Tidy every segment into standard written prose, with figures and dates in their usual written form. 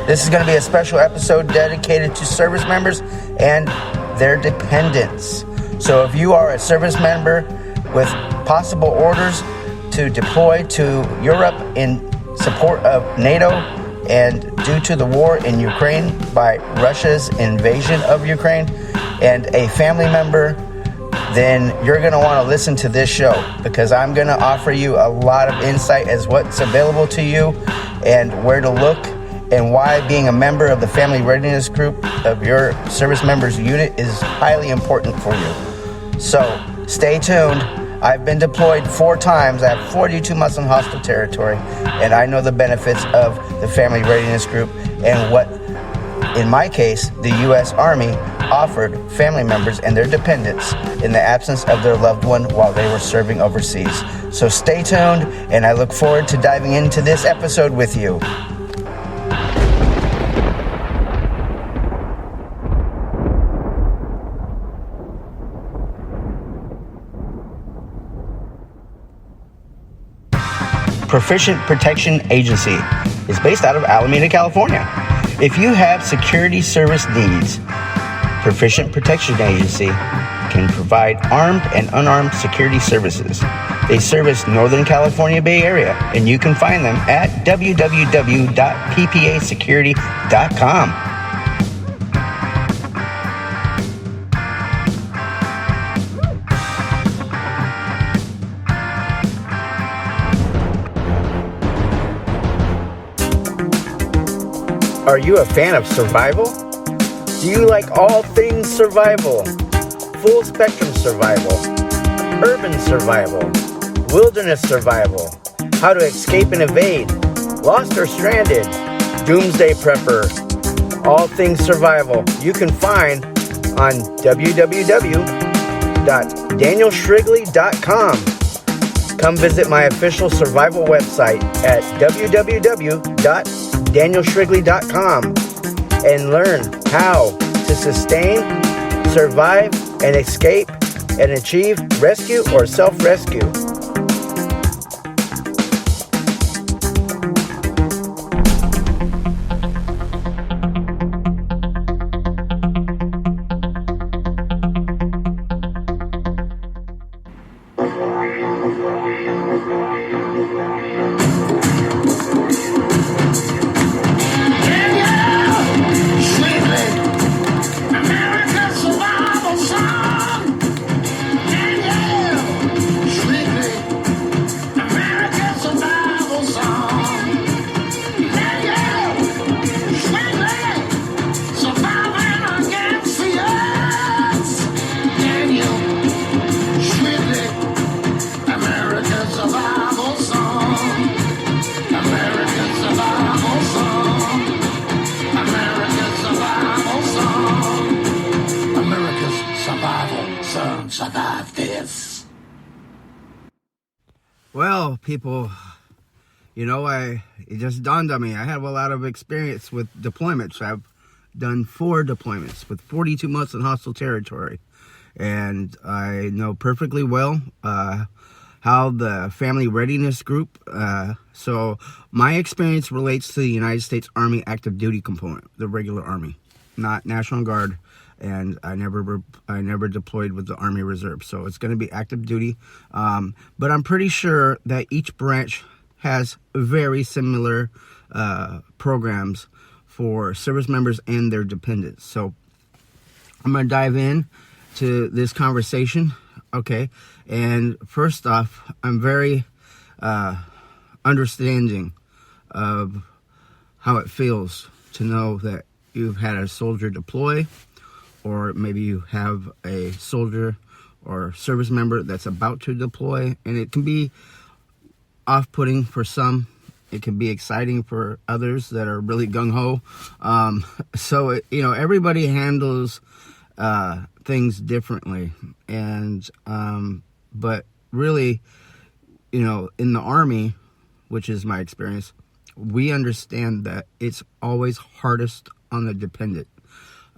This is going to be a special episode dedicated to service members and their dependents. So if you are a service member with possible orders to deploy to Europe in support of NATO and due to the war in Ukraine by Russia's invasion of Ukraine, and a family member, then you're going to want to listen to this show, because I'm going to offer you a lot of insight as what's available to you and where to look, and why being a member of the Family Readiness Group of your service members unit is highly important for you. So stay tuned. I've been deployed 4 times. I have 42 months in hostile territory, and I know the benefits of the Family Readiness Group and what, in my case, the U.S. Army offered family members and their dependents in the absence of their loved one while they were serving overseas. So stay tuned, and I look forward to diving into this episode with you. Proficient Protection Agency is based out of Alameda, California. If you have security service needs, Proficient Protection Agency can provide armed and unarmed security services. They service Northern California Bay Area, and you can find them at www.ppasecurity.com. Are you a fan of survival? Do you like all things survival? Full spectrum survival, urban survival, wilderness survival, how to escape and evade, lost or stranded, doomsday prepper, all things survival. You can find on www.danielshrigley.com. Come visit my official survival website at www.danielshrigley.com and learn how to sustain, survive, and escape and achieve rescue or self-rescue. Well, people, it just dawned on me. I have a lot of experience with deployments. I've done 4 deployments with 42 months in hostile territory. And I know perfectly well how the Family Readiness Group, so my experience relates to the United States Army active duty component, the regular Army, not National Guard. And I never deployed with the Army Reserve, so it's going to be active duty. But I'm pretty sure that each branch has very similar programs for service members and their dependents. So I'm going to dive in to this conversation, okay? And first off, I'm very understanding of how it feels to know that you've had a soldier deploy, or maybe you have a soldier or service member that's about to deploy, and it can be off-putting for some. It can be exciting for others that are really gung-ho. So, everybody handles things differently. And, but really, in the Army, which is my experience, we understand that it's always hardest on the dependent.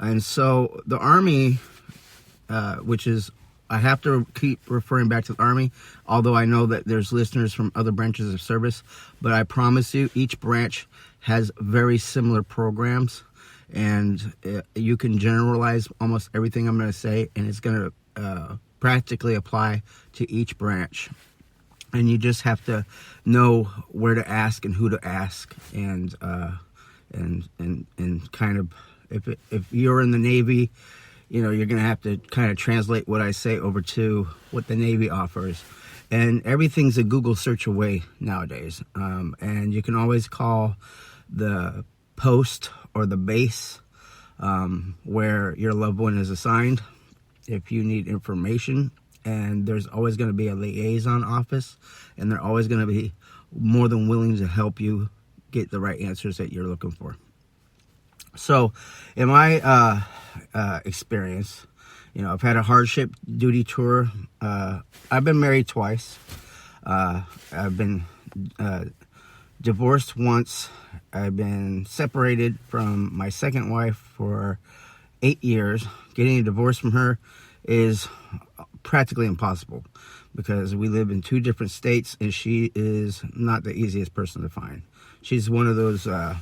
And so the Army, which is, I have to keep referring back to the Army, although I know that there's listeners from other branches of service, but I promise you each branch has very similar programs, and you can generalize almost everything I'm going to say, and it's going to practically apply to each branch. And you just have to know where to ask and who to ask, and kind of, if you're in the Navy, you know, you're going to have to kind of translate what I say over to what the Navy offers. And everything's a Google search away nowadays. And you can always call the post or the base where your loved one is assigned if you need information. And there's always going to be a liaison office, and they're always going to be more than willing to help you get the right answers that you're looking for. So in my experience, you know, I've had a hardship duty tour. I've been married twice. I've been divorced once. I've been separated from my second wife for 8 years. Getting a divorce from her is practically impossible because we live in 2 different states, and she is not the easiest person to find. She's one of those, I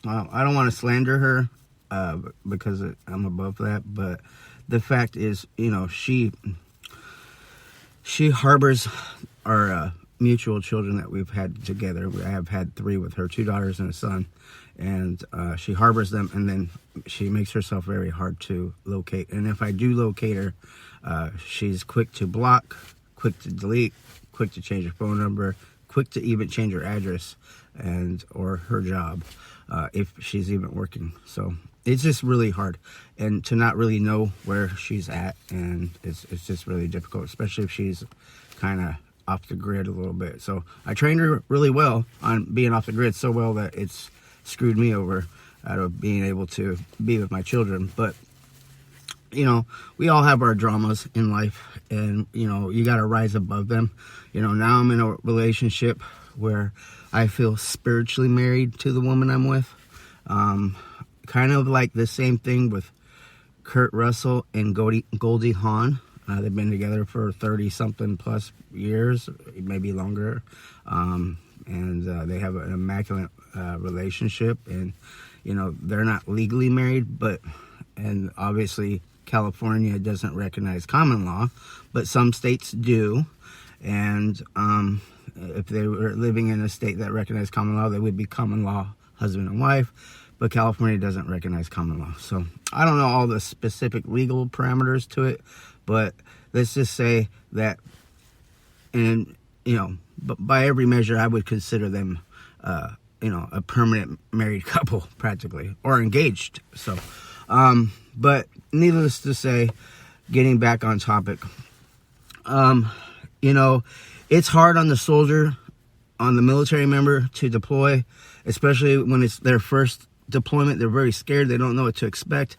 don't want to slander her because I'm above that, but the fact is, you know, she harbors our mutual children that we've had together. I have had 3 with her, 2 daughters and a son, and she harbors them, and then she makes herself very hard to locate. And if I do locate her, she's quick to block, quick to delete, quick to change her phone number, quick to even change her address and or her job if she's even working. So it's just really hard, and to not really know where she's at, and it's just really difficult, especially if she's kind of off the grid a little bit. So I trained her really well on being off the grid, so well that it's screwed me over out of being able to be with my children. But you know, we all have our dramas in life, and you know, you got to rise above them. You know, now I'm in a relationship where I feel spiritually married to the woman I'm with. Kind of like the same thing with Kurt Russell and Goldie Hawn. They've been together for 30-something plus years, maybe longer. And they have an immaculate relationship. And, you know, they're not legally married, and obviously California doesn't recognize common law, but some states do. And if they were living in a state that recognized common law, they would be common law husband and wife. But California doesn't recognize common law. So I don't know all the specific legal parameters to it, but let's just say that, and you know, by every measure, I would consider them, you know, a permanent married couple, practically, or engaged. So, but needless to say, getting back on topic, you know, it's hard on the soldier, on the military member to deploy, especially when it's their first deployment. They're very scared. They don't know what to expect.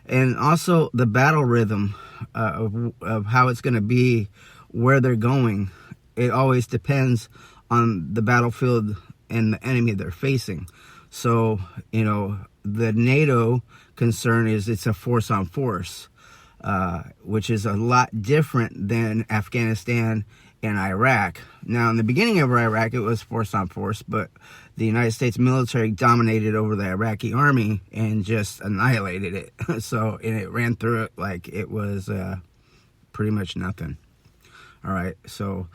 And also the battle rhythm of how it's going to be, where they're going. It always depends on the battlefield and the enemy they're facing. So, you know, the NATO concern is it's a force on force, which is a lot different than Afghanistan and Iraq. Now, in the beginning of Iraq, it was force on force, but the United States military dominated over the Iraqi army and just annihilated it. So, and it ran through it like it was pretty much nothing. All right, so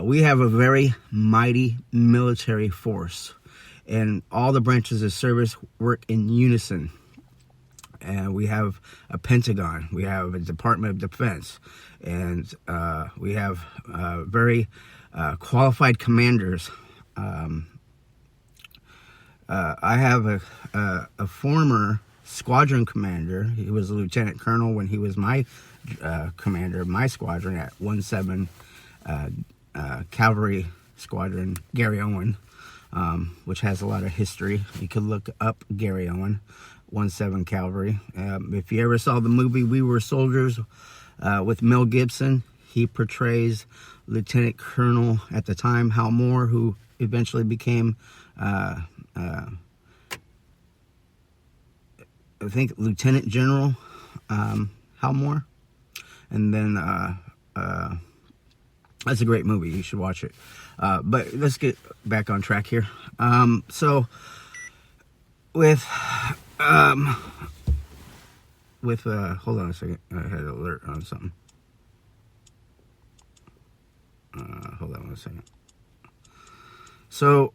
we have a very mighty military force, and all the branches of service work in unison. And we have a Pentagon, we have a Department of Defense, and we have very qualified commanders. I have a former squadron commander. He was a lieutenant colonel when he was my commander of my squadron at 17 Cavalry Squadron, Gary Owen, which has a lot of history. You could look up Gary Owen, 17 Cavalry. If you ever saw the movie We Were Soldiers with Mel Gibson, he portrays Lieutenant Colonel at the time, Hal Moore, who eventually became I think Lieutenant General Hal Moore. And then that's a great movie. You should watch it. But let's get back on track here. So with hold on a second, I had an alert on something. Hold on one second. So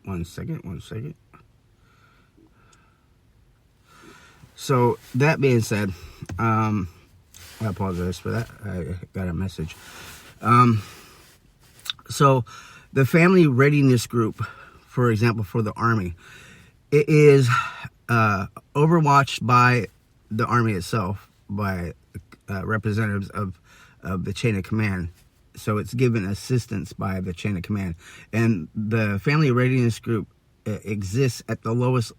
one second. So that being said, I apologize for that. I got a message. So the Family Readiness Group, for example, for the Army, it is overwatched by the Army itself, by representatives of the chain of command. So it's given assistance by the chain of command. And the Family Readiness Group exists at the lowest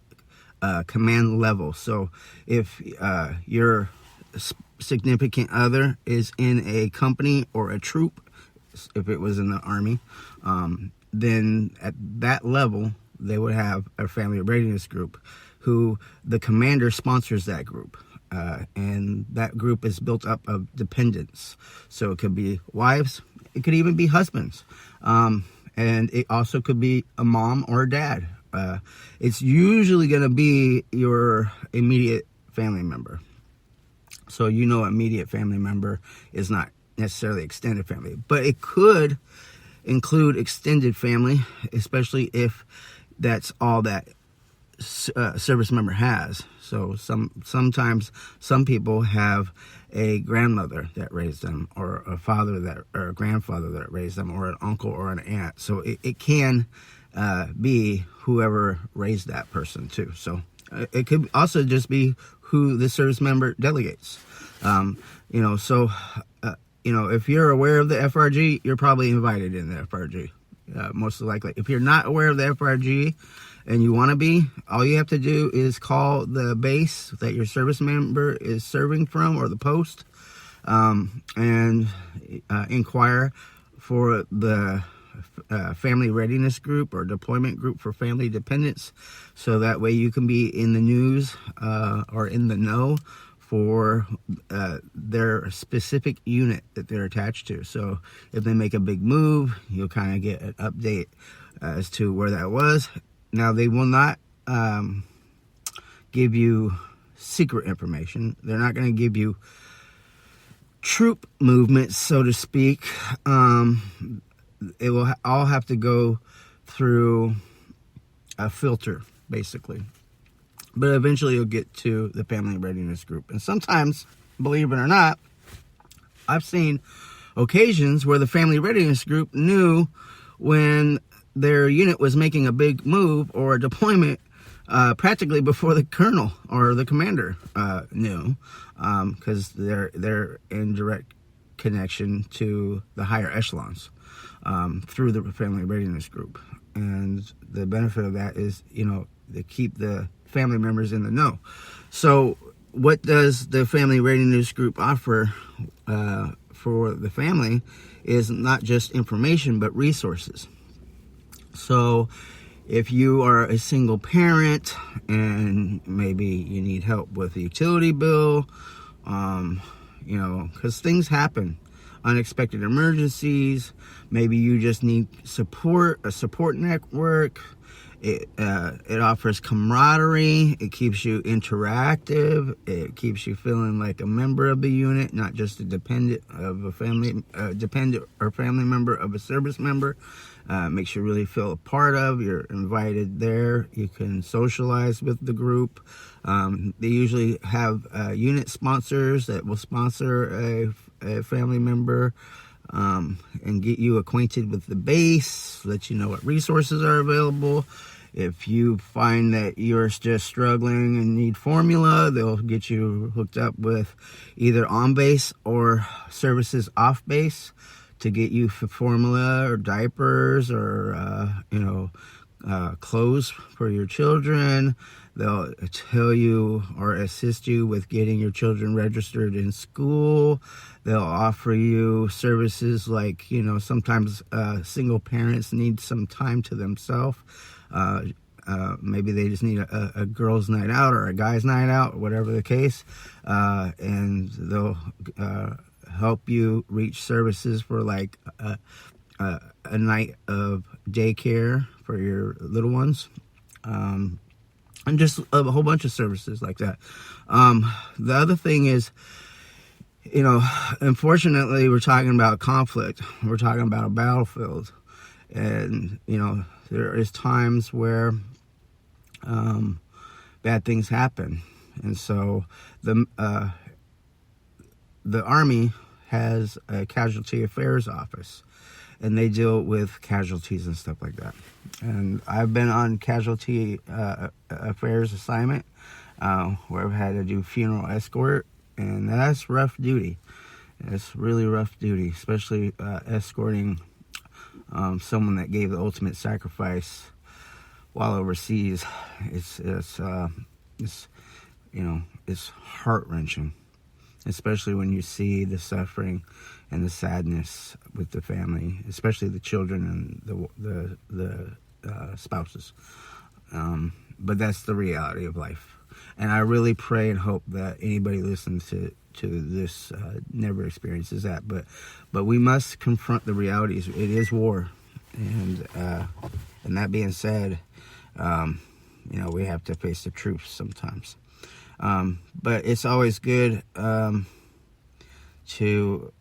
command level. So if your significant other is in a company or a troop, if it was in the Army, then at that level, they would have a Family Readiness Group, who the commander sponsors that group. And that group is built up of dependents. So it could be wives, it could even be husbands. And it also could be a mom or a dad. It's usually going to be your immediate family member. So immediate family member is not necessarily extended family, but it could include extended family, especially if that's all that service member has. So sometimes some people have a grandmother that raised them, or a father or a grandfather that raised them, or an uncle or an aunt. So it can be whoever raised that person too. So it could also just be who the service member delegates. If you're aware of the FRG, you're probably invited in the FRG, most likely. If you're not aware of the FRG and you want to be, all you have to do is call the base that your service member is serving from, or the post, and inquire for the Family Readiness Group or Deployment Group for Family Dependents, so that way you can be in the news or in the know for their specific unit that they're attached to. So if they make a big move, you'll kind of get an update as to where that was. Now, they will not give you secret information. They're not going to give you troop movements, so to speak. It will all have to go through a filter, basically. But eventually you'll get to the Family Readiness Group. And sometimes, believe it or not, I've seen occasions where the Family Readiness Group knew when their unit was making a big move or a deployment practically before the colonel or the commander knew, because they're in direct connection to the higher echelons through the Family Readiness Group. And the benefit of that is, they keep the family members in the know. So what does the Family Readiness Group offer for the family is not just information, but resources. So if you are a single parent and maybe you need help with the utility bill, because things happen, unexpected emergencies, maybe you just need support, a support network. It offers camaraderie. It keeps you interactive. It keeps you feeling like a member of the unit, not just a dependent of a family, dependent or family member of a service member. Makes you really feel a part of. You're invited there. You can socialize with the group. They usually have unit sponsors that will sponsor a family member. And get you acquainted with the base, let you know what resources are available. If you find that you're just struggling and need formula, they'll get you hooked up with either on base or services off base to get you for formula or diapers or clothes for your children. They'll tell you or assist you with getting your children registered in school. They'll offer you services like, sometimes single parents need some time to themselves. Maybe they just need a girl's night out or a guy's night out, whatever the case. And they'll help you reach services for like a night of daycare for your little ones, and just a whole bunch of services like that. The other thing is, unfortunately, we're talking about conflict. We're talking about a battlefield, and there is times where bad things happen, and so the Army has a casualty affairs office, and they deal with casualties and stuff like that. And I've been on casualty affairs assignment where I've had to do funeral escort, and that's rough duty. It's really rough duty, especially escorting someone that gave the ultimate sacrifice while overseas. It's heart-wrenching, especially when you see the suffering and the sadness with the family, especially the children and the spouses. But that's the reality of life. And I really pray and hope that anybody listens to this never experiences that. But we must confront the realities. It is war, and that being said, we have to face the truth sometimes. But it's always good to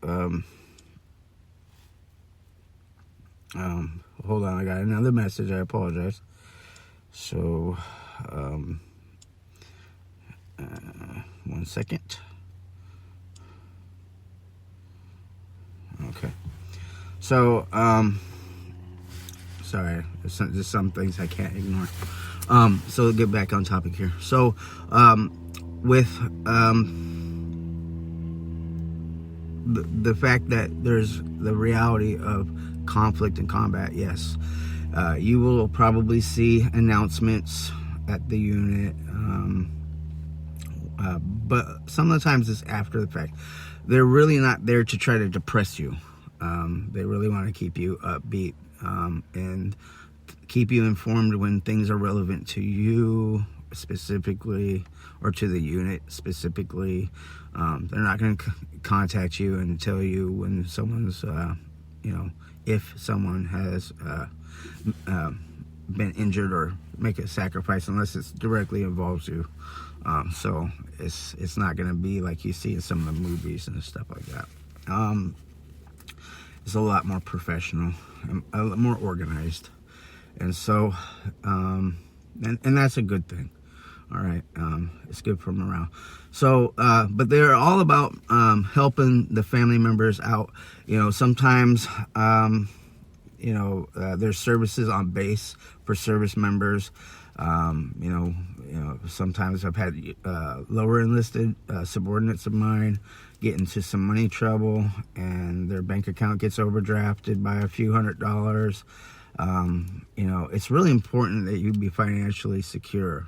hold on, I got another message. I apologize. So 1 second. Okay. So sorry, there's some things I can't ignore. So we'll get back on topic here. So with the fact that there's the reality of conflict and combat, yes, you will probably see announcements at the unit, but some of the times it's after the fact. They're really not there to try to depress you. They really want to keep you upbeat and keep you informed when things are relevant to you specifically, or to the unit specifically. They're not going to contact you and tell you when someone's, if someone has been injured or make a sacrifice, unless it directly involves you. So it's not going to be like you see in some of the movies and stuff like that. It's a lot more professional and a lot more organized. And so, and that's a good thing. All right. It's good for morale. So, but they're all about helping the family members out. Sometimes, there's services on base for service members. Sometimes I've had lower enlisted subordinates of mine get into some money trouble, and their bank account gets overdrafted by a few $100s. It's really important that you be financially secure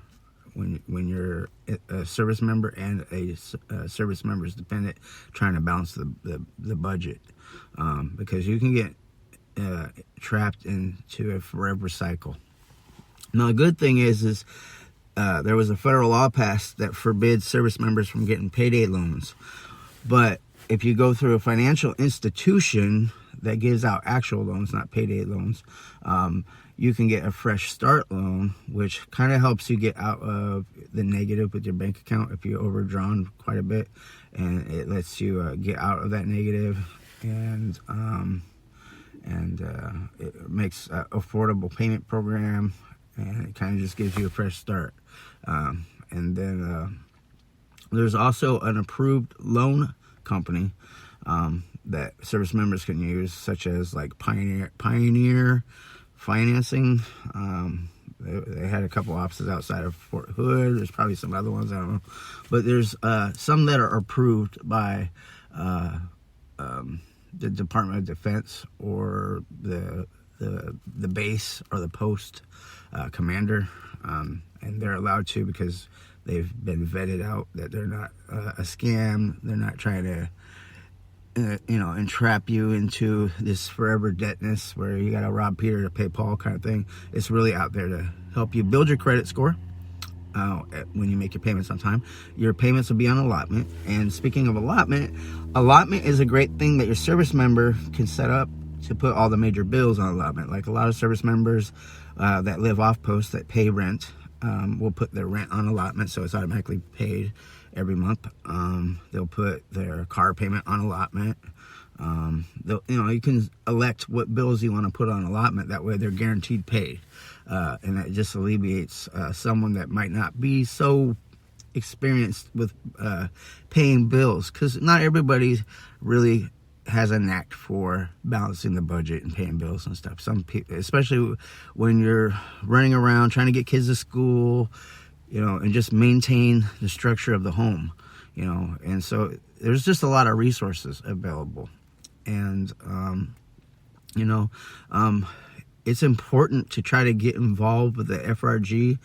when you're a service member and a service member's dependent, trying to balance the budget, because you can get trapped into a forever cycle. Now, the good thing is there was a federal law passed that forbids service members from getting payday loans. But if you go through a financial institution that gives out actual loans, not payday loans, you can get a fresh start loan, which kind of helps you get out of the negative with your bank account if you're overdrawn quite a bit, and it lets you get out of that negative, and it makes an affordable payment program, and it kind of just gives you a fresh start. And then there's also an approved loan company that service members can use, such as like Pioneer Financing. They had a couple offices outside of Fort Hood. There's probably some other ones, I don't know. But there's some that are approved by the Department of Defense, or the base or the post commander, and they're allowed to because they've been vetted out that they're not a scam. They're not trying to entrap you into this forever debtness where you gotta rob Peter to pay Paul kind of thing. It's really out there to help you build your credit score when you make your payments on time. Your payments will be on allotment. And speaking of allotment is a great thing that your service member can set up to put all the major bills on allotment. Like a lot of service members that live off post that pay rent will put their rent on allotment, so it's automatically paid every month. They'll put their car payment on allotment. You can elect what bills you want to put on allotment. That way they're guaranteed paid. And that just alleviates someone that might not be so experienced with paying bills, because not everybody really has a knack for balancing the budget and paying bills and stuff. Some people, especially when you're running around trying to get kids to school, and just maintain the structure of the home, and so there's just a lot of resources available. And it's important to try to get involved with the FRG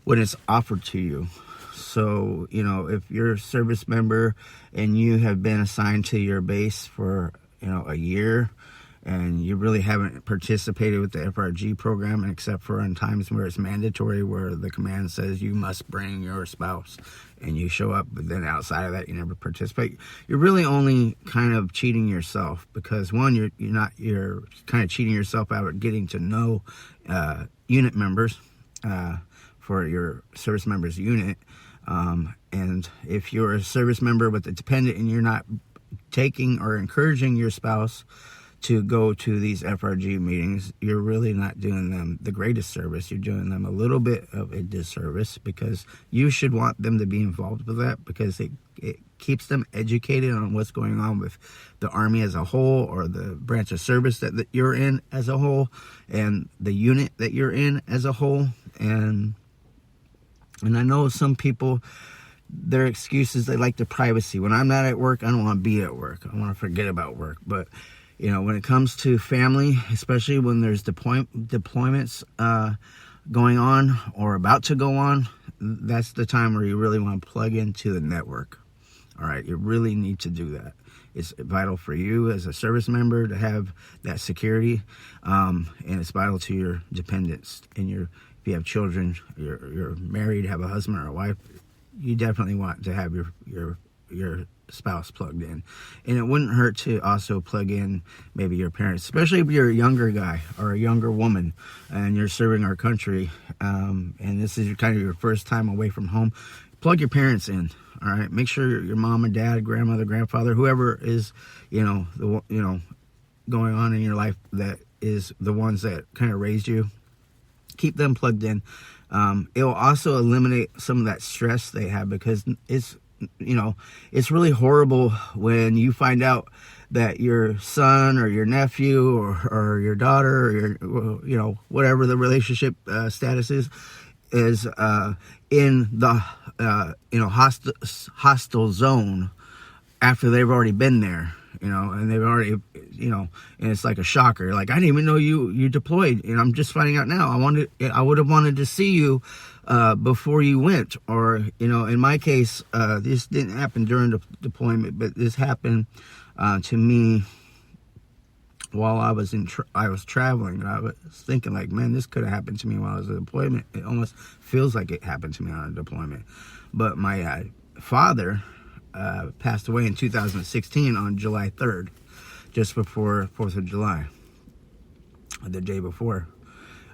when it's offered to you. So, if you're a service member and you have been assigned to your base for, a year, and you really haven't participated with the FRG program, except for in times where it's mandatory, where the command says you must bring your spouse, and you show up, but then outside of that you never participate, you're really only kind of cheating yourself, because one, you're kind of cheating yourself out of getting to know unit members for your service members unit. And if you're a service member with a dependent and you're not taking or encouraging your spouse to go to these FRG meetings, you're really not doing them the greatest service. You're doing them a little bit of a disservice, because you should want them to be involved with that, because it keeps them educated on what's going on with the Army as a whole, or the branch of service that you're in as a whole, and the unit that you're in as a whole. And I know some people, their excuses, they like the privacy. When I'm not at work, I don't want to be at work. I want to forget about work. But when it comes to family, especially when there's deployments going on or about to go on, that's the time where you really want to plug into the network. All right, you really need to do that. It's vital for you as a service member to have that security, and it's vital to your dependents. And if you have children, you're married, have a husband or a wife, you definitely want to have your spouse plugged in. And it wouldn't hurt to also plug in maybe your parents, especially if you're a younger guy or a younger woman and you're serving our country, and this is kind of your first time away from home. Plug your parents in. All right, make sure your mom and dad, grandmother, grandfather, whoever is going on in your life, that is the ones that kind of raised you, keep them plugged in. It will also eliminate some of that stress they have, because it's really horrible when you find out that your son or your nephew or your daughter, or your, whatever the relationship status is in the hostile zone after they've already been there, and they've already, and it's like a shocker. Like, I didn't even know you deployed, and I'm just finding out now. I would have wanted to see you before you went. Or, in my case, this didn't happen during the deployment, but this happened to me while I was traveling. I was thinking, like, man, this could have happened to me while I was in deployment. It almost feels like it happened to me on a deployment. But my father passed away in 2016 on July 3rd, just before 4th of July, the day before,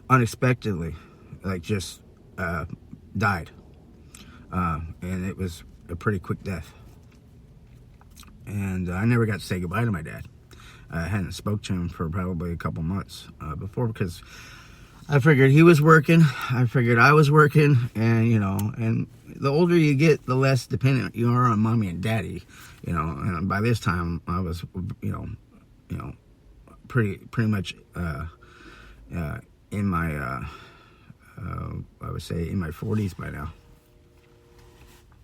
unexpectedly, just died. And it was a pretty quick death. And I never got to say goodbye to my dad. I hadn't spoke to him for probably a couple months before, because I figured he was working. I figured I was working, and and the older you get, the less dependent you are on mommy and daddy, and by this time I was, pretty much in my, I would say in my 40s by now.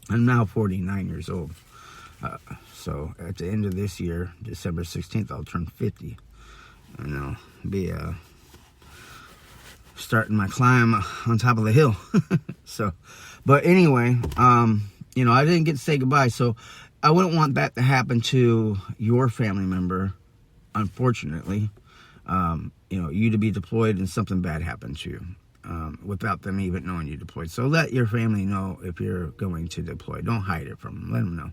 I'm now 49 years old. So at the end of this year, December 16th, I'll turn 50, and I'll be starting my climb on top of the hill. So, but anyway, I didn't get to say goodbye, so I wouldn't want that to happen to your family member, unfortunately. You to be deployed and something bad happened to you, without them even knowing you deployed. So let your family know if you're going to deploy. Don't hide it from them. Let them know.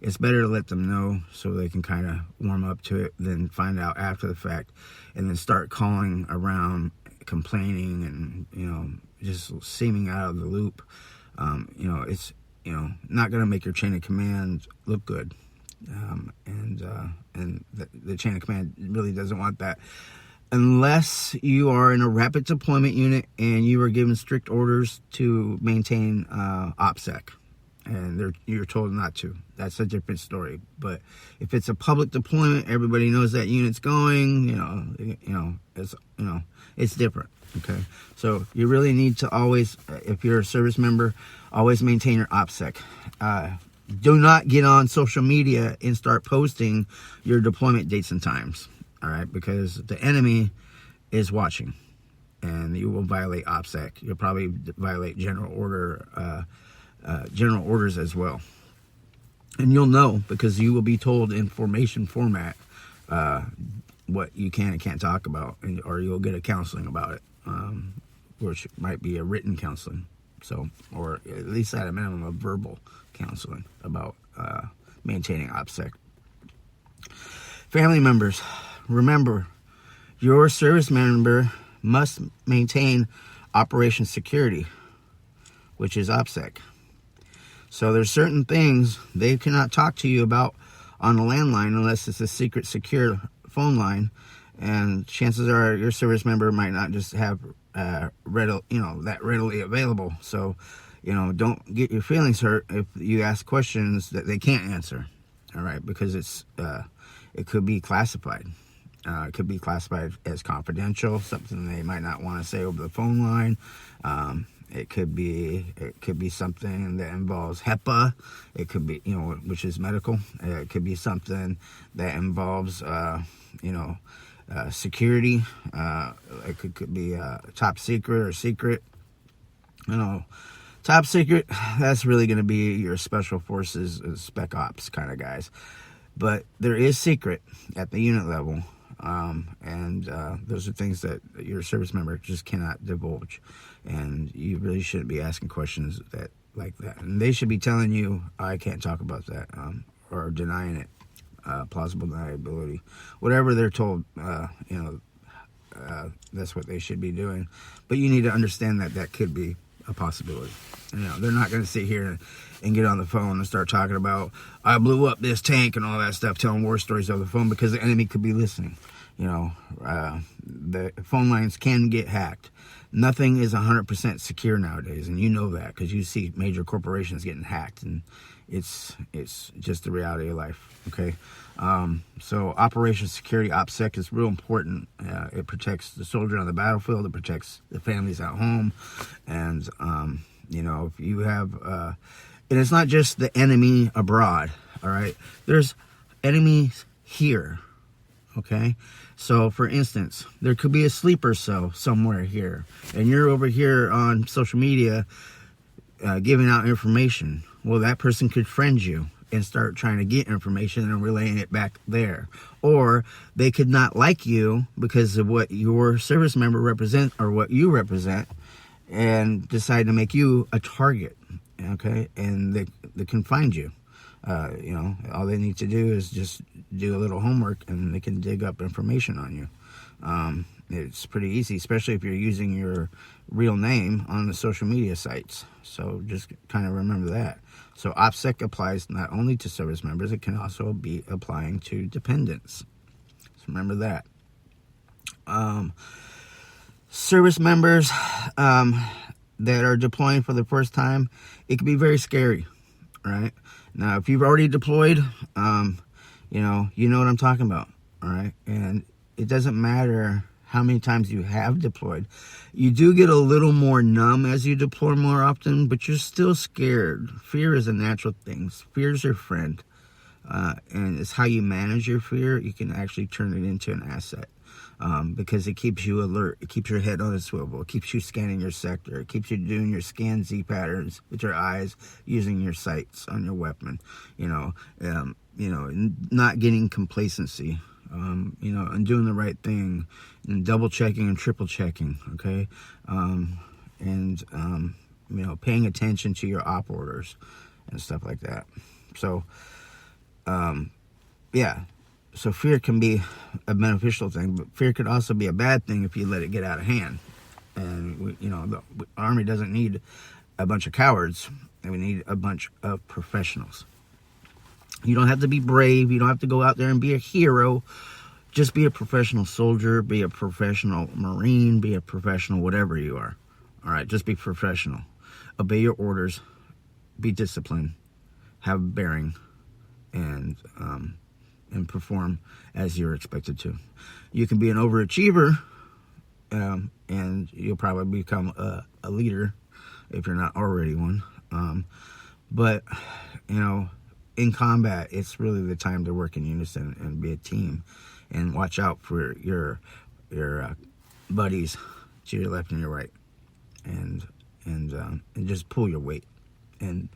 It's better to let them know so they can kind of warm up to it than find out after the fact and then start calling around, complaining, and just seeming out of the loop. It's not going to make your chain of command look good. And the chain of command really doesn't want that, unless you are in a rapid deployment unit and you are given strict orders to maintain OPSEC, and you're told not to. That's a different story. But if it's a public deployment, everybody knows that unit's going. It's different. Okay, so you really need to always, if you're a service member, always maintain your OPSEC. Do not get on social media and start posting your deployment dates and times, all right? Because the enemy is watching, and you will violate OPSEC. You'll probably violate general orders as well. And you'll know because you will be told in formation format what you can and can't talk about, or you'll get a counseling about it, which might be a written counseling. So, or at least at a minimum, a verbal counseling about maintaining OPSEC. Family members, remember, your service member must maintain operation security, which is OPSEC. So there's certain things they cannot talk to you about on the landline unless it's a secret, secure phone line, and chances are your service member might not just have that readily available. So, don't get your feelings hurt if you ask questions that they can't answer. All right, because it could be classified. It could be classified as confidential, something they might not want to say over the phone line. It could be something that involves HEPA. It could be, which is medical. It could be something that involves, security. It could be top secret or secret. Top secret, that's really going to be your special forces, spec ops kind of guys. But there is secret at the unit level. And those are things that your service member just cannot divulge. And you really shouldn't be asking questions like that. And they should be telling you, I can't talk about that, or denying it. Plausible deniability. Whatever they're told, that's what they should be doing. But you need to understand that could be a possibility. They're not going to sit here and get on the phone and start talking about, I blew up this tank and all that stuff, telling war stories over the phone, because the enemy could be listening. The phone lines can get hacked. Nothing is 100% secure nowadays, and you know that because you see major corporations getting hacked, and it's just the reality of life. Okay, so Operation Security OPSEC is real important. It protects the soldier on the battlefield. It protects the families at home, and if you have, and it's not just the enemy abroad. All right, there's enemies here. Okay, so for instance, there could be a sleeper cell somewhere here, and you're over here on social media giving out information. Well, that person could friend you and start trying to get information and relaying it back there. Or they could not like you because of what your service member represent or what you represent, and decide to make you a target. Okay, and they can find you. All they need to do is just do a little homework and they can dig up information on you. It's pretty easy, especially if you're using your real name on the social media sites. So just kind of remember that. So OPSEC applies not only to service members, it can also be applying to dependents. So remember that. Service members that are deploying for the first time, it can be very scary, right? Now, if you've already deployed, you know what I'm talking about, all right? And it doesn't matter how many times you have deployed. You do get a little more numb as you deploy more often, but you're still scared. Fear is a natural thing. Fear is your friend. And it's how you manage your fear. You can actually turn it into an asset. Because it keeps you alert. It keeps your head on a swivel. It keeps you scanning your sector. It keeps you doing your scan Z patterns with your eyes, using your sights on your weapon. Not getting complacency. And doing the right thing, and double checking and triple checking. Okay, paying attention to your op orders and stuff like that. So, yeah. So fear can be a beneficial thing, but fear could also be a bad thing if you let it get out of hand. And, the Army doesn't need a bunch of cowards. And we need a bunch of professionals. You don't have to be brave. You don't have to go out there and be a hero. Just be a professional soldier, be a professional Marine, be a professional whatever you are. All right, just be professional. Obey your orders. Be disciplined. Have bearing. And perform as you're expected to. You can be an overachiever, and you'll probably become a leader if you're not already one. But, in combat, it's really the time to work in unison and be a team, and watch out for your buddies to your left and your right, and just pull your weight. And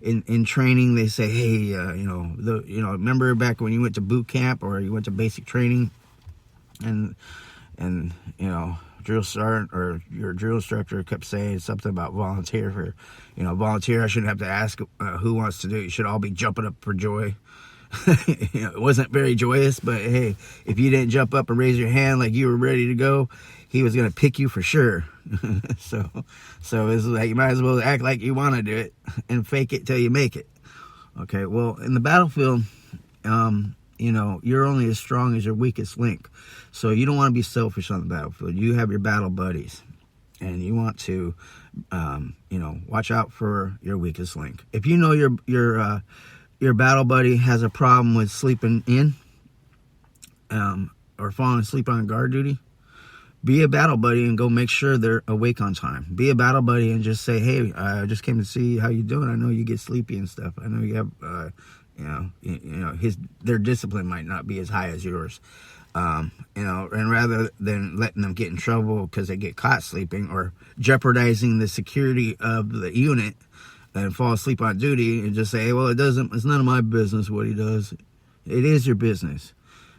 in training they say, hey, remember back when you went to boot camp or you went to basic training, and drill sergeant or your drill instructor kept saying something about volunteer. I shouldn't have to ask who wants to do it. You should all be jumping up for joy. It wasn't very joyous, but hey, if you didn't jump up and raise your hand like you were ready to go, he was going to pick you for sure. So it's like you might as well act like you want to do it and fake it till you make it. Okay, well, in the battlefield, you're only as strong as your weakest link. So you don't want to be selfish on the battlefield. You have your battle buddies, and you want to, watch out for your weakest link. If you know your battle buddy has a problem with sleeping in, or falling asleep on guard duty, be a battle buddy and go make sure they're awake on time. Be a battle buddy and just say, hey, I just came to see how you doing. I know you get sleepy and stuff. I know you have, their discipline might not be as high as yours. And rather than letting them get in trouble because they get caught sleeping or jeopardizing the security of the unit and fall asleep on duty, and just say, hey, well, it's none of my business what he does. It is your business.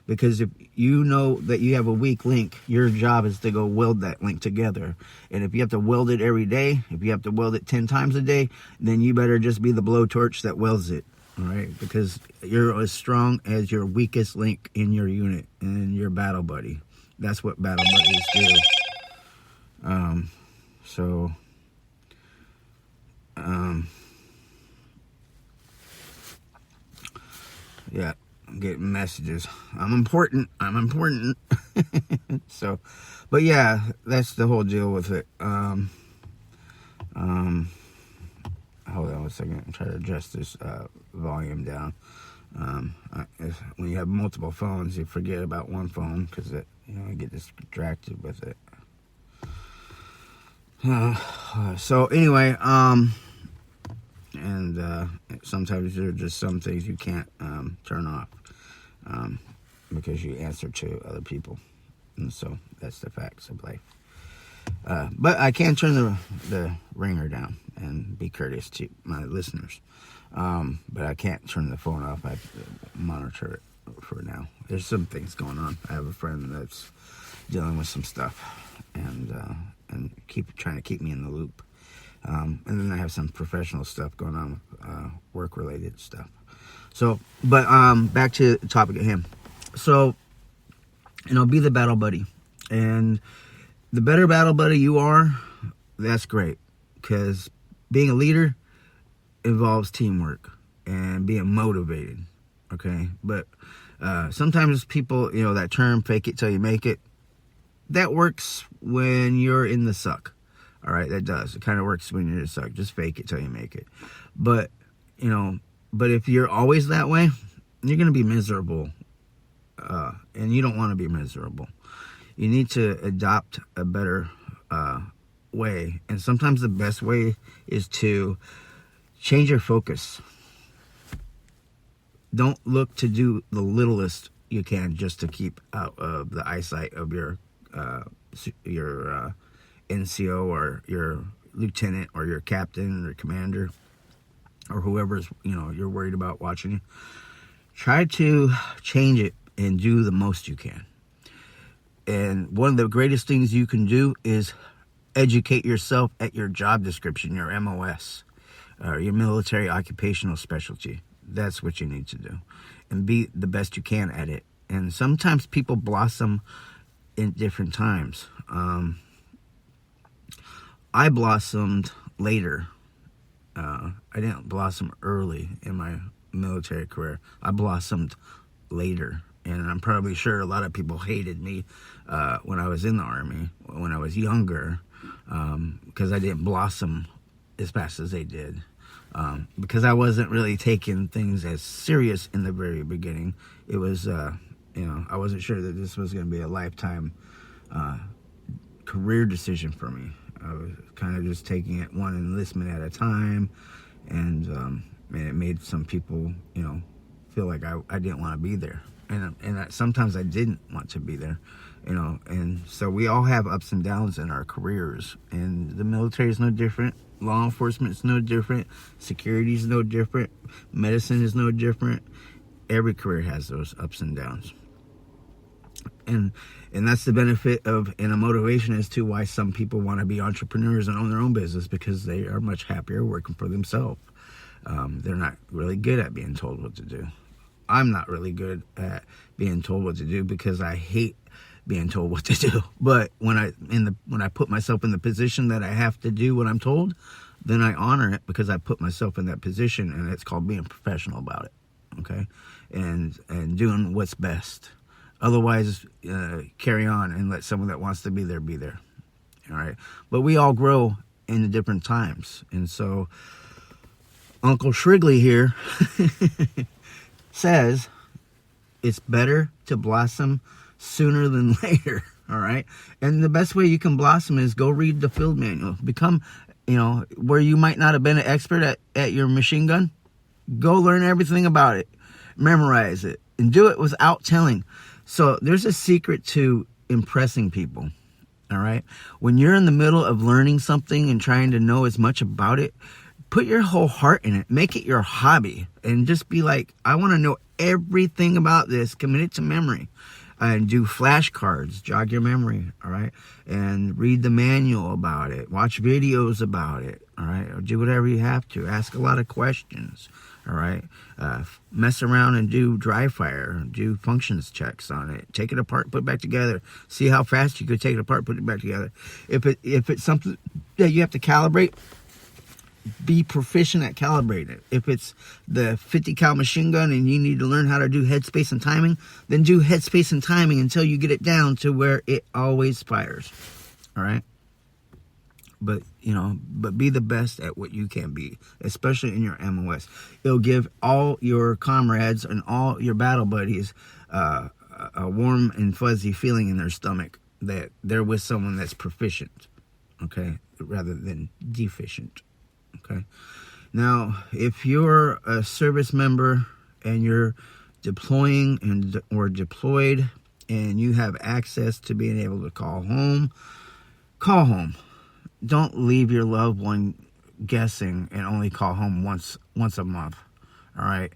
Because if you know that you have a weak link, your job is to go weld that link together. And if you have to weld it every day, if you have to weld it 10 times a day, then you better just be the blowtorch that welds it. All right? Because you're as strong as your weakest link in your unit and your battle buddy. That's what battle buddies do. Yeah. I'm getting messages. I'm important. So, but yeah, that's the whole deal with it. Hold on a second. I'm trying to adjust this volume down. When you have multiple phones, you forget about one phone because you get distracted with it. So anyway, and sometimes there are just some things you can't turn off because you answer to other people, and so that's the facts of life. But I can turn the ringer down and be courteous to my listeners, but I can't turn the phone off. I have to monitor it for now. There's some things going on. I have a friend that's dealing with some stuff, and trying to keep me in the loop. And then I have some professional stuff going on, work-related stuff. So, but back to the topic at hand. So, be the battle buddy. And the better battle buddy you are, that's great. Because being a leader involves teamwork and being motivated. Okay? But sometimes people, that term, fake it till you make it, that works when you're in the suck. All right, that does. It kind of works when you're in the suck. Just fake it till you make it. But, but if you're always that way, you're going to be miserable. And you don't want to be miserable. You need to adopt a better way. And sometimes the best way is to change your focus. Don't look to do the littlest you can just to keep out of the eyesight of your NCO or your lieutenant or your captain or commander or whoever's you're worried about watching you. Try to change it and do the most you can. And one of the greatest things you can do is educate yourself at your job description, your MOS. your military occupational specialty. That's what you need to do, and be the best you can at it. And sometimes people blossom in different times. I blossomed later. I didn't blossom early in my military career. I blossomed later. And I'm probably sure a lot of people hated me when I was in the Army, when I was younger, because I didn't blossom as fast as they did. Because I wasn't really taking things as serious in the very beginning. It was, I wasn't sure that this was going to be a lifetime career decision for me. I was kind of just taking it one enlistment at a time, and it made some people, feel like I didn't want to be there. And sometimes I didn't want to be there, and so we all have ups and downs in our careers, and the military is no different. Law enforcement is no different. Security is no different. Medicine is no different. Every career has those ups and downs. And that's the benefit of, and a motivation as to why some people want to be entrepreneurs and own their own business, because they are much happier working for themselves. They're not really good at being told what to do. I'm not really good at being told what to do because I hate being told what to do. But when I put myself in the position that I have to do what I'm told, then I honor it because I put myself in that position, and it's called being professional about it. Okay, and doing what's best. Otherwise, carry on and let someone that wants to be there be there. All right, but we all grow in the different times, and so Uncle Shrigley here says it's better to blossom sooner than later. All right, and the best way you can blossom is go read the field manual. Become, where you might not have been an expert at your machine gun, go learn everything about it, memorize it, and do it without telling. So there's a secret to impressing people. All right, when you're in the middle of learning something and trying to know as much about it, put your whole heart in it. Make it your hobby, and just be like, I want to know everything about this. Commit it to memory. And do flashcards, jog your memory, all right? And read the manual about it. Watch videos about it, all right? Or do whatever you have to. Ask a lot of questions, all right? Mess around and do dry fire. Do functions checks on it. Take it apart, put it back together. See how fast you could take it apart, put it back together. If it's something that you have to calibrate, be proficient at calibrating it. If it's the 50 cal machine gun and you need to learn how to do headspace and timing, then do headspace and timing until you get it down to where it always fires. All right. But be the best at what you can be, especially in your MOS. It'll give all your comrades and all your battle buddies a warm and fuzzy feeling in their stomach that they're with someone that's proficient, okay, rather than deficient. Okay. Now, if you're a service member and you're deploying or deployed and you have access to being able to call home, call home. Don't leave your loved one guessing and only call home once a month. All right.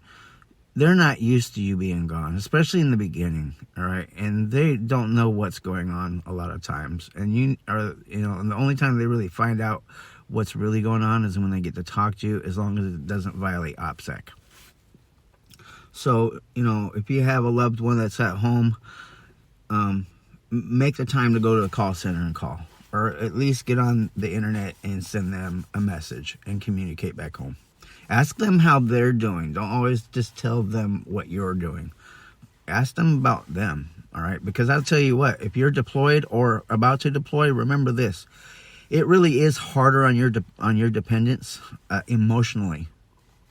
They're not used to you being gone, especially in the beginning. All right. And they don't know what's going on a lot of times. And and the only time they really find out what's really going on is when they get to talk to you, as long as it doesn't violate OPSEC. So, if you have a loved one that's at home, make the time to go to the call center and call. Or at least get on the internet and send them a message and communicate back home. Ask them how they're doing. Don't always just tell them what you're doing. Ask them about them, all right? Because I'll tell you what, if you're deployed or about to deploy, remember this. It really is harder on your dependents emotionally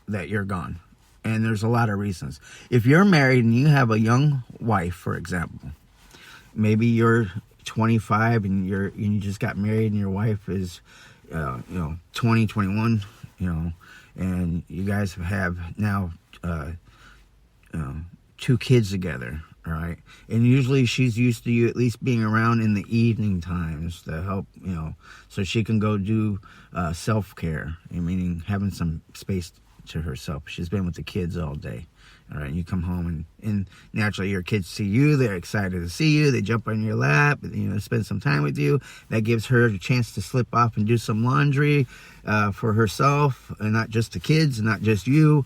that you're gone. And there's a lot of reasons. If you're married and you have a young wife, for example, maybe you're 25 and you just got married and your wife is 20, 21, and you guys have now 2 kids together. All right. And usually she's used to you at least being around in the evening times to help, so she can go do self-care, meaning having some space to herself. She's been with the kids all day. All right, you come home and naturally your kids see you. They're excited to see you. They jump on your lap, spend some time with you. That gives her a chance to slip off and do some laundry for herself, and not just the kids, and not just you.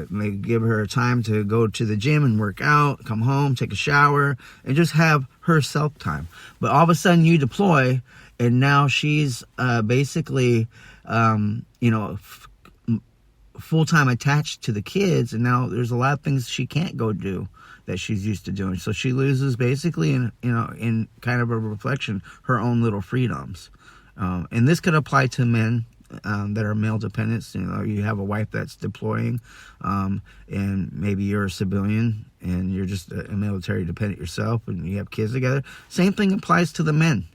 May give her time to go to the gym and work out, come home, take a shower, and just have her self time. But all of a sudden you deploy, and now she's basically, full-time attached to the kids, and now there's a lot of things she can't go do that she's used to doing. So she loses basically in kind of a reflection, her own little freedoms. And this could apply to men that are male dependents. You have a wife that's deploying, and maybe you're a civilian and you're just a military dependent yourself, and you have kids together. Same thing applies to the men.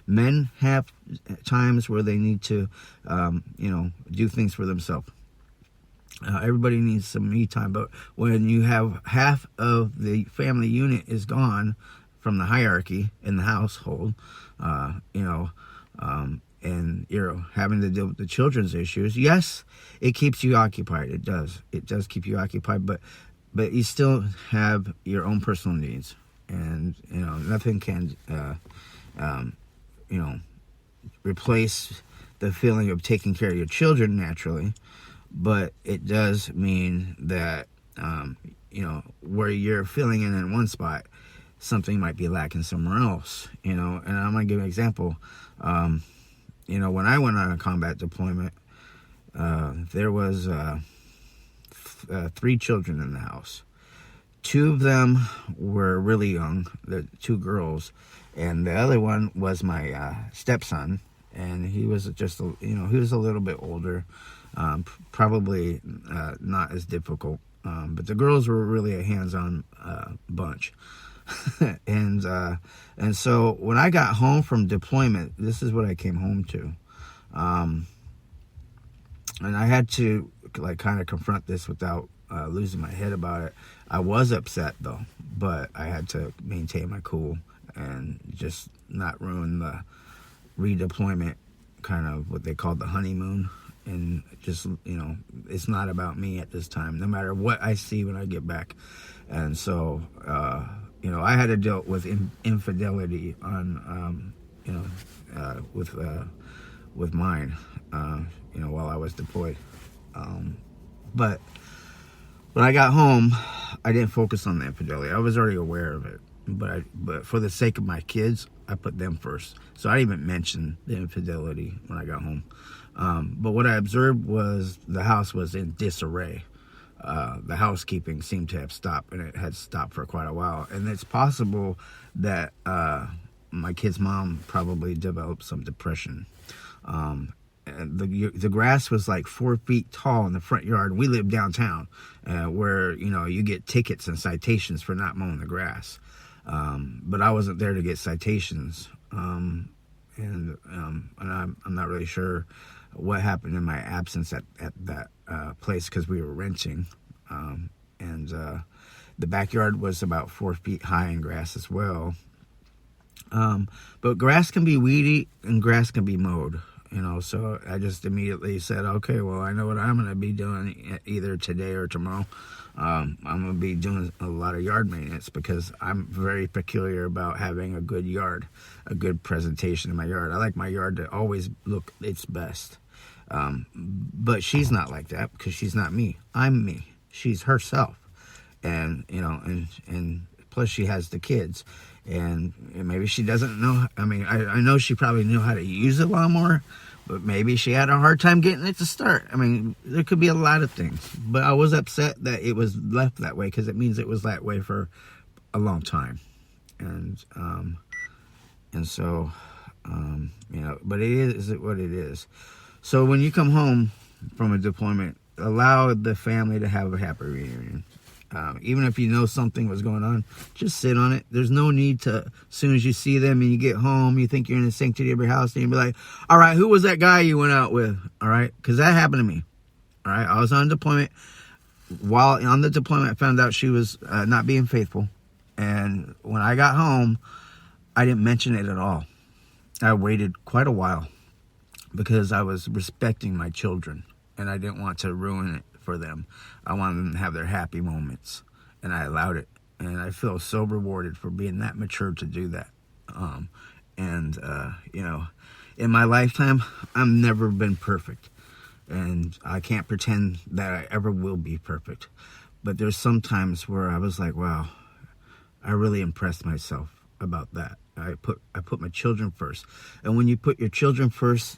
Men have times where they need to do things for themselves. Everybody needs some me time, but when you have half of the family unit is gone from the hierarchy in the household, and you're having to deal with the children's issues, yes, it keeps you occupied. It does keep you occupied, but you still have your own personal needs, and nothing can replace the feeling of taking care of your children naturally. But it does mean that, where you're filling in one spot, something might be lacking somewhere else, and I'm going to give an example. When I went on a combat deployment, there was 3 children in the house. 2 of them were really young, the 2 girls, and the other one was my stepson, and he was just, he was a little bit older. Probably not as difficult, but the girls were really a hands-on bunch. and so when I got home from deployment, this is what I came home to, and I had to kind of confront this without losing my head about it. I was upset though, but I had to maintain my cool and just not ruin the redeployment, kind of what they called the honeymoon. And just, it's not about me at this time, no matter what I see when I get back. And so, I had to deal with infidelity on, with mine, while I was deployed. But when I got home, I didn't focus on the infidelity. I was already aware of it. But for the sake of my kids, I put them first. So I didn't even mention the infidelity when I got home. But what I observed was the house was in disarray. The housekeeping seemed to have stopped, and it had stopped for quite a while. And it's possible that my kid's mom probably developed some depression. And the grass was like 4 feet tall in the front yard. We live downtown, where you get tickets and citations for not mowing the grass. But I wasn't there to get citations, and I'm not really sure what happened in my absence at that place, because we were renting, and the backyard was about 4 feet high in grass as well. But grass can be weedy and grass can be mowed, so I just immediately said, okay, well, I know what I'm going to be doing either today or tomorrow. I'm going to be doing a lot of yard maintenance, because I'm very peculiar about having a good yard, a good presentation in my yard. I like my yard to always look its best. But she's not like that, because she's not me. I'm me. She's herself. And, and plus she has the kids. And maybe she doesn't know. I mean, I know she probably knew how to use a lawnmower, but maybe she had a hard time getting it to start. I mean, there could be a lot of things. But I was upset that it was left that way, because it means it was that way for a long time. And so, but it is what it is. So when you come home from a deployment, allow the family to have a happy reunion. Even if you know something was going on, just sit on it. There's no need to, as soon as you see them and you get home, you think you're in the sanctity of your house, and you be like, all right, who was that guy you went out with? All right, because that happened to me. All right, I was on deployment. While on the deployment, I found out she was not being faithful. And when I got home, I didn't mention it at all. I waited quite a while, because I was respecting my children, and I didn't want to ruin it for them. I wanted them to have their happy moments, and I allowed it. And I feel so rewarded for being that mature to do that. You know, in my lifetime, I've never been perfect. And I can't pretend that I ever will be perfect. But there's some times where I was like, wow, I really impressed myself about that. I put my children first. And when you put your children first,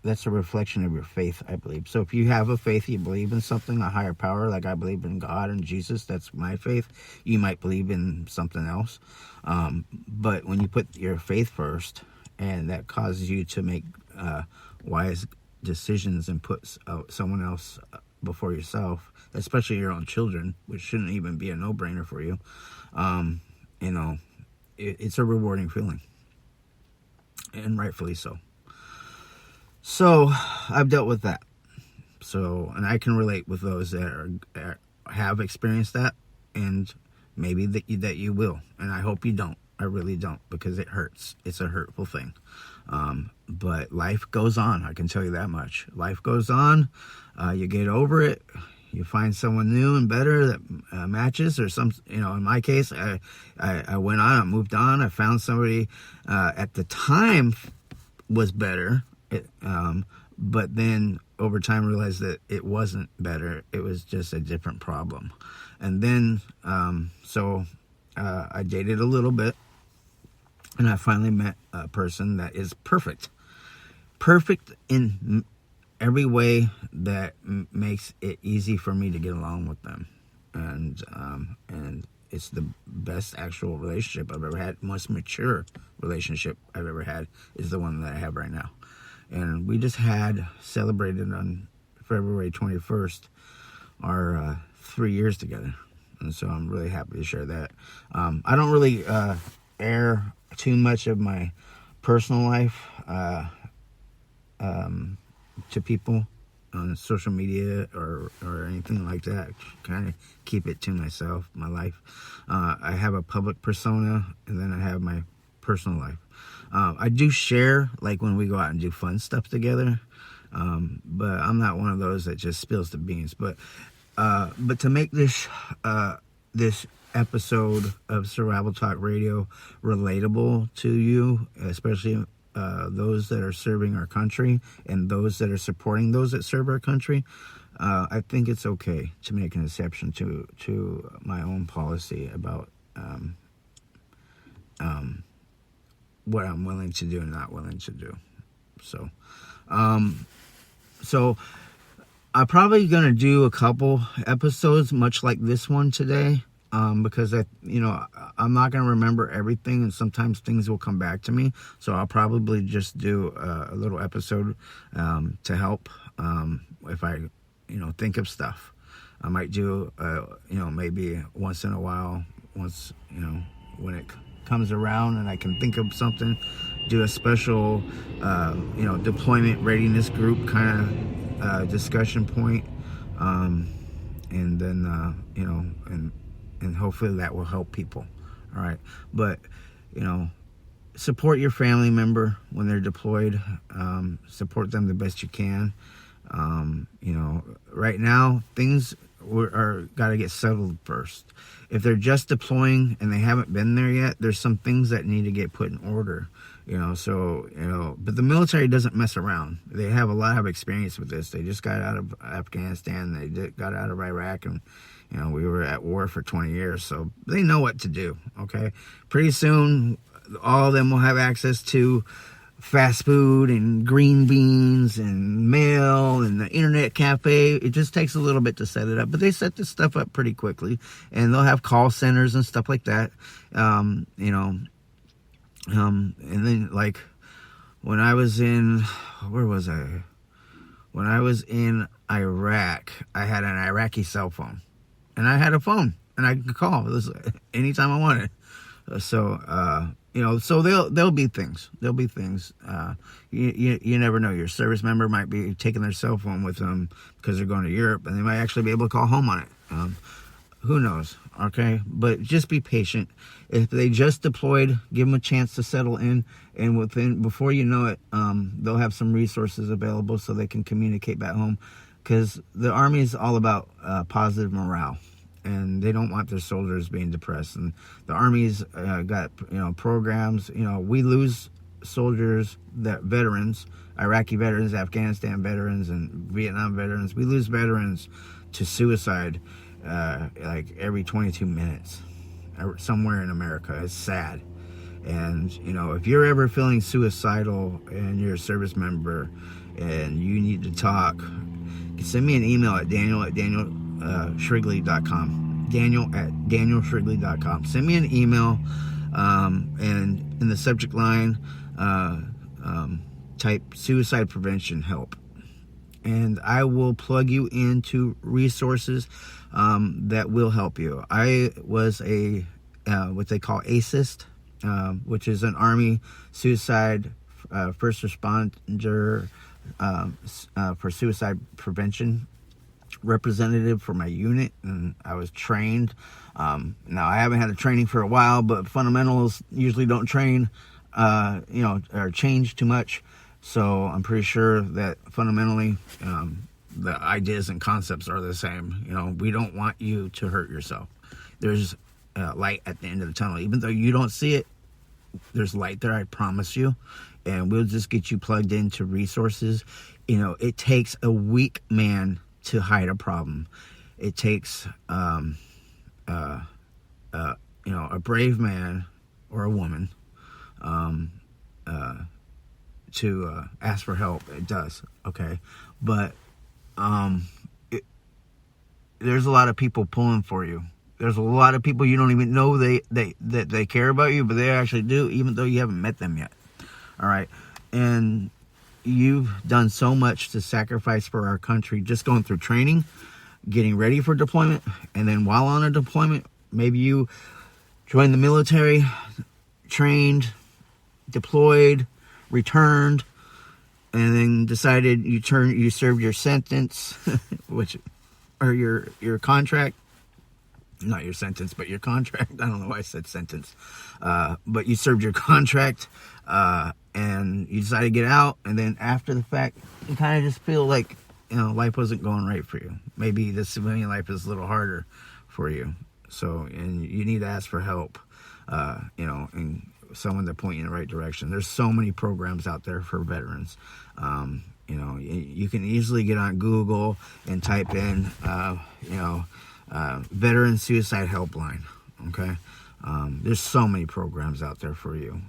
that's a reflection of your faith, I believe. So if you have a faith, you believe in something, a higher power, like I believe in God and Jesus, that's my faith. You might believe in something else. But when you put your faith first, and that causes you to make wise decisions and put someone else before yourself, especially your own children, which shouldn't even be a no-brainer for you, you know, it's a rewarding feeling. And rightfully so. So I've dealt with that. So, and I can relate with those that have experienced that, and maybe that you will. And I hope you don't. I really don't, because it hurts. It's a hurtful thing. But life goes on. I can tell you that much. Life goes on. You get over it. You find someone new and better that matches, or some, you know, in my case, I went on, I moved on. I found somebody at the time was better. But then over time realized that it wasn't better. It was just a different problem. And then, I dated a little bit, and I finally met a person that is perfect. Perfect in every way that makes it easy for me to get along with them. And it's the best actual relationship I've ever had. Most mature relationship I've ever had is the one that I have right now. And we just celebrated on February 21st our 3 years together. And so I'm really happy to share that. I don't really air too much of my personal life to people on social media or anything like that. Kind of keep it to myself, my life. I have a public persona, and then I have my personal life. I do share, like when we go out and do fun stuff together, but I'm not one of those that just spills the beans. But to make this episode of Survival Talk Radio relatable to you, especially those that are serving our country and those that are supporting those that serve our country, I think it's okay to make an exception to my own policy about what I'm willing to do and not willing to do. So I'm probably going to do a couple episodes much like this one today, because I'm not going to remember everything, and sometimes things will come back to me. So I'll probably just do a little episode to help if I think of stuff. I might do maybe once in a while, when it comes around and I can think of something, do a special deployment readiness group kind of discussion point, and then and hopefully that will help people. All right, but support your family member when they're deployed. Support them the best you can. Right now things are got to get settled first. If they're just deploying and they haven't been there yet, there's some things that need to get put in order. But the military doesn't mess around. They have a lot of experience with this. They just got out of Afghanistan. They got out of Iraq, and we were at war for 20 years, so they know what to do. Okay, pretty soon all of them will have access to fast food and green beans and mail and the internet cafe. It just takes a little bit to set it up, but they set this stuff up pretty quickly, and they'll have call centers and stuff like that. And then, like, when I was in, where was I? When I was in Iraq, I had an Iraqi cell phone, and I had a phone, and I could call anytime I wanted. So there'll be things. There'll be things. You never know. Your service member might be taking their cell phone with them because they're going to Europe, and they might actually be able to call home on it. Who knows? Okay, but just be patient. If they just deployed, give them a chance to settle in, and before you know it, they'll have some resources available so they can communicate back home. because the Army is all about positive morale, and they don't want their soldiers being depressed. And the Army's got programs. We lose soldiers, veterans, Iraqi veterans, Afghanistan veterans, and Vietnam veterans. We lose veterans to suicide like every 22 minutes somewhere in America. It's sad. And if you're ever feeling suicidal and you're a service member and you need to talk, send me an email at daniel@danielshrigley.com. daniel@danielshrigley.com. Send me an email, and in the subject line, type suicide prevention help, and I will plug you into resources that will help you. I was a what they call ASIST, which is an Army suicide first responder for suicide prevention representative for my unit, and I was trained. Now I haven't had a training for a while, but fundamentals usually don't train, or change too much. So I'm pretty sure that fundamentally the ideas and concepts are the same. We don't want you to hurt yourself. There's light at the end of the tunnel. Even though you don't see it, there's light there, I promise you. And we'll just get you plugged into resources. It takes a weak man to hide a problem. It takes a brave man or a woman to ask for help. It does, okay? But there's a lot of people pulling for you. There's a lot of people you don't even know that they care about you, but they actually do, even though you haven't met them yet. All right? And you've done so much to sacrifice for our country, just going through training, getting ready for deployment, and then while on a deployment, maybe you joined the military, trained, deployed, returned, and then decided you served your sentence, or your contract. Not your sentence, but your contract. I don't know why I said sentence. But you served your contract, and you decided to get out, and then after the fact, you kind of just feel like, life wasn't going right for you. Maybe the civilian life is a little harder for you. So, and you need to ask for help, and someone to point you in the right direction. There's so many programs out there for veterans. You can easily get on Google and type in, veteran suicide helpline. Okay. There's so many programs out there for you.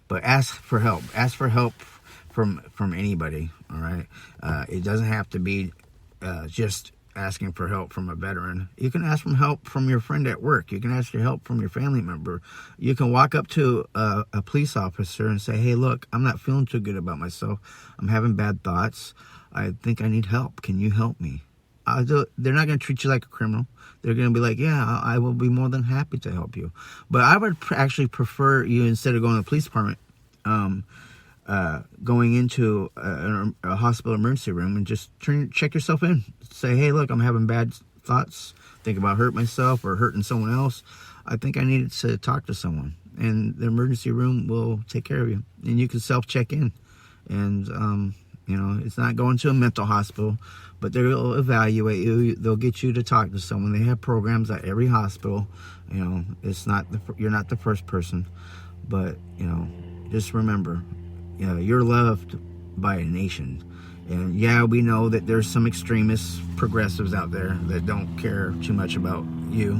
But ask for help. Ask for help from anybody. All right. It doesn't have to be just asking for help from a veteran. You can ask for help from your friend at work. You can ask for help from your family member. You can walk up to a police officer and say, hey, look, I'm not feeling too good about myself. I'm having bad thoughts. I think I need help. Can you help me? They're not going to treat you like a criminal. They're going to be like, yeah, I will be more than happy to help you. But I would actually prefer you, instead of going to the police department, going into a hospital emergency room and just check yourself in. Say, hey, look, I'm having bad thoughts. Think about hurting myself or hurting someone else. I think I needed to talk to someone. And the emergency room will take care of you. And you can self-check in. And, it's not going to a mental hospital, but they'll evaluate you. They'll get you to talk to someone. They have programs at every hospital. It's not you're not the first person. But, just remember, you're loved by a nation. And yeah, we know that there's some extremist progressives out there that don't care too much about you,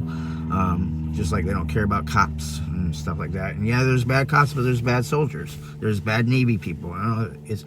just like they don't care about cops and stuff like that. And yeah, there's bad cops, but there's bad soldiers. There's bad Navy people. It's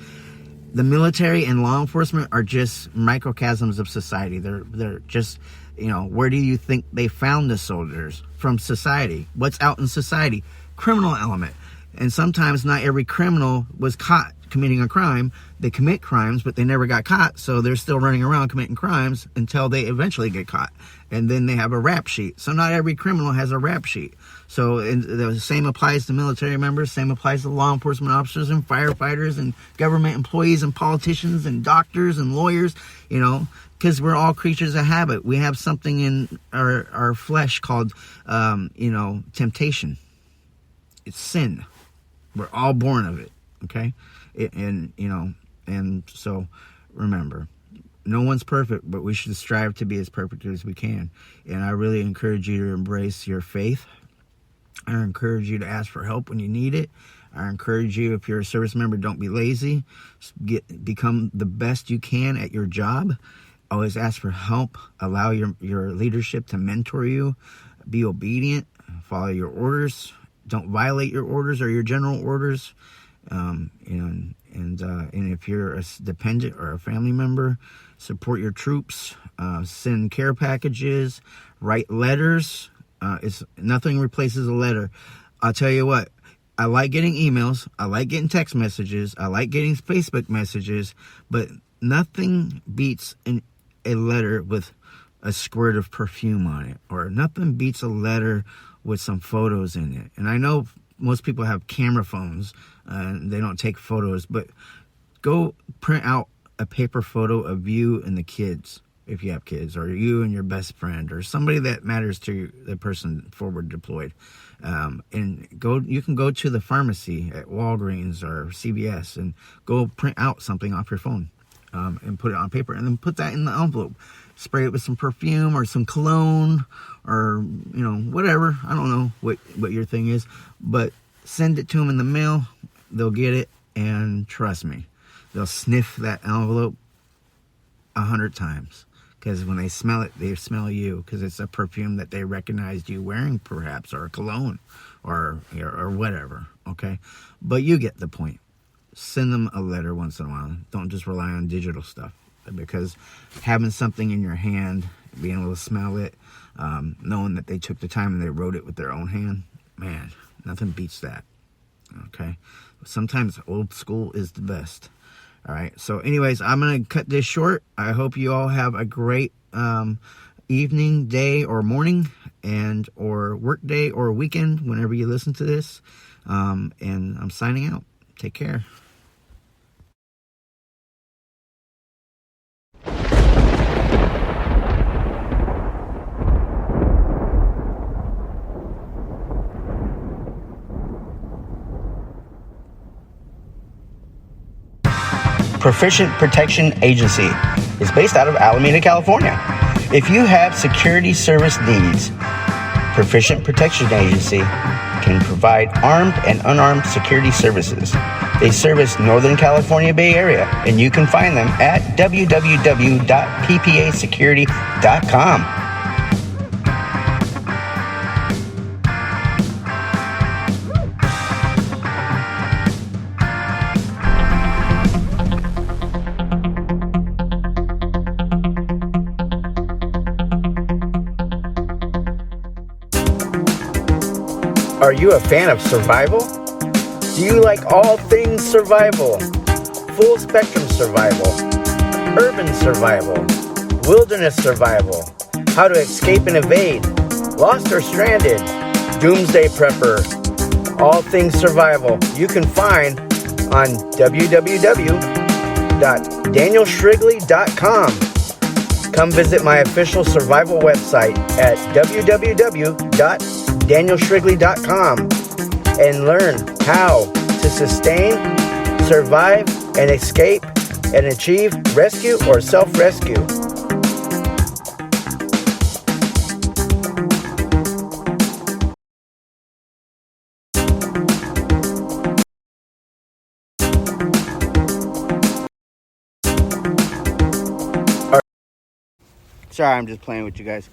the military and law enforcement are just microcosms of society. They're just, where do you think they found the soldiers? From society. What's out in society? Criminal element. And sometimes not every criminal was caught committing a crime. They commit crimes, but they never got caught, so they're still running around committing crimes until they eventually get caught. And then they have a rap sheet. So not every criminal has a rap sheet. So the same applies to military members, same applies to law enforcement officers and firefighters and government employees and politicians and doctors and lawyers, because we're all creatures of habit. We have something in our flesh called, temptation. It's sin. We're all born of it, okay? And so remember, no one's perfect, but we should strive to be as perfect as we can. And I really encourage you to embrace your faith. I encourage you to ask for help when you need it. I encourage you, if you're a service member, don't be lazy. Become the best you can at your job. Always ask for help. Allow your leadership to mentor you. Be obedient. Follow your orders. Don't violate your orders or your general orders. And if you're a dependent or a family member, support your troops. Send care packages. Write letters. Nothing replaces a letter. I'll tell you what. I like getting emails. I like getting text messages. I like getting Facebook messages. But nothing beats a letter with a squirt of perfume on it. Or nothing beats a letter with some photos in it. And I know most people have camera phones and they don't take photos, but go print out a paper photo of you and the kids, if you have kids, or you and your best friend, or somebody that matters to you, the person forward deployed. And you can go to the pharmacy at Walgreens or CVS and go print out something off your phone and put it on paper, and then put that in the envelope. Spray it with some perfume or some cologne or, whatever. I don't know what your thing is, but send it to them in the mail. They'll get it, and trust me, they'll sniff that envelope 100 times. Because when they smell it, they smell you, because it's a perfume that they recognized you wearing, perhaps, or a cologne, or whatever, okay? But you get the point. Send them a letter once in a while. Don't just rely on digital stuff, because having something in your hand, being able to smell it, knowing that they took the time and they wrote it with their own hand, man, nothing beats that, okay? Sometimes old school is the best. All right. So anyways, I'm going to cut this short. I hope you all have a great evening, day, or morning, or work day or weekend whenever you listen to this. And I'm signing out. Take care. Proficient Protection Agency is based out of Alameda, California. If you have security service needs, Proficient Protection Agency can provide armed and unarmed security services. They service Northern California Bay Area, and you can find them at www.ppasecurity.com. Are you a fan of survival? Do you like all things survival? Full spectrum survival, urban survival, wilderness survival, how to escape and evade, lost or stranded, doomsday prepper, all things survival. You can find on www.danielshrigley.com. Come visit my official survival website at www.danielshrigley.com and learn how to sustain, survive, and escape and achieve rescue or self-rescue. Sorry, I'm just playing with you guys.